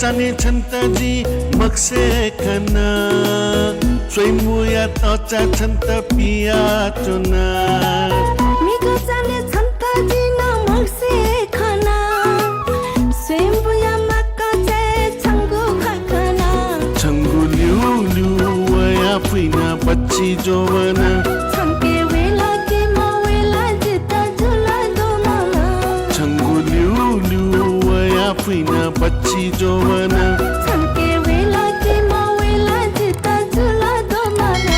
जाने छन् त जी मक्से खाना स्वयम्बुया तचा छन् त पिया चुना मिठो जाने छन् त जी न मक्से खाना स्वयम्बुया मक्का चाहिँ छङ्गु खाना छङ्गु ल्युल्यु वया पुइना बच्ची जोवना छङ्के वेला कि म वेला जिता झुला दो मामा छङ्गु ल्युल्यु वया पुइना बच्ची जोवना छङ्के वेला कि म वेला जिता झुला दो मामा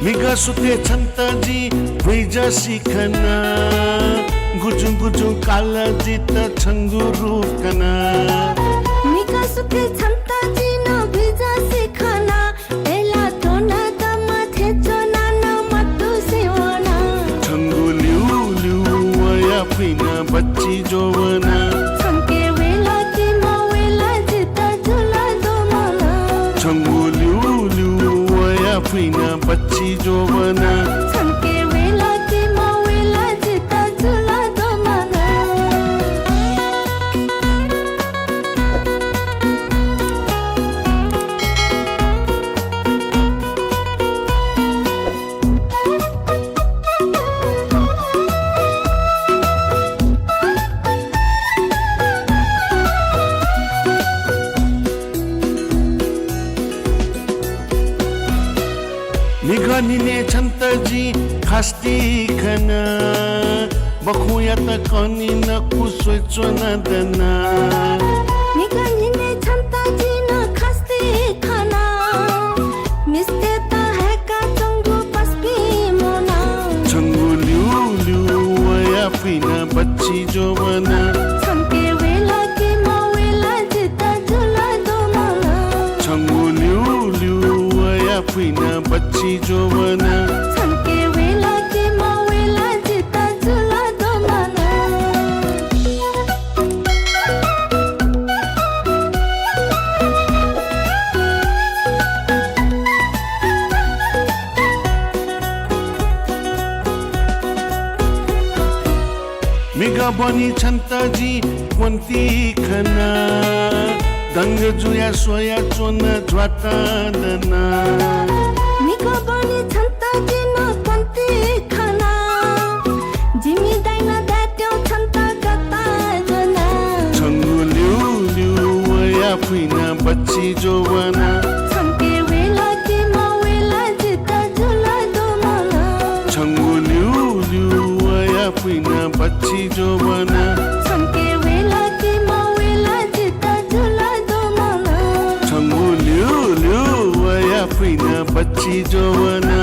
मिगा सुते छन् त जी भुइजा सिखना गुजुङ गुजुङ काला जित छङ्गु रुकना मिका सुते छन् त जी न भिजा सिखना बेला टोना दमा थेचो नाना मट्टु सेवना छङ्गु ल्युल्यु वया पुइना बच्ची जोवना छङ्के वेला कि म वेला जिता झुला दो मामा छङ्गु ल्युल्यु वया पुइना बच्ची जोवना छङ्के वेला कि म वेला जिता झुला दो मामा निगनिने छन् त जी खास्टी खाना बखुया त कनी न कुसोइ चोना दना निगनिने छन् त जी न खस्ती खाना मिस्ते त हेका चङ्गु पस्पी मोना छङ्गु ल्युल्यु वया पुइना बच्ची जोवना छङ्के वेला कि म वेला जिता झुला दो मामा छङ्गु ल्युल्यु वया पुइना बच्ची जोवना छङ्के वेला कि म वेला जिता झुला दो मामा मिगा बनी छन् त जी कोन्ती खाना दङ्ग जुया सोया चोना ज्वाटा दना मिको बनी छन् त जी न कन्ती खाना जिमी दाइना दाट्यौ छन् त कता जना छङ्गु ल्युल्यु वया पुइना बच्ची जोवना छङ्के वेला कि म वेला जिता झुला दो मामा छङ्गु ल्युल्यु वया पुइना बच्ची जोवना छङ्के वेला कि म वेला जिता झुला दो मामा छङ्गु ल्युल्यु वया पुइना बच्ची जोवना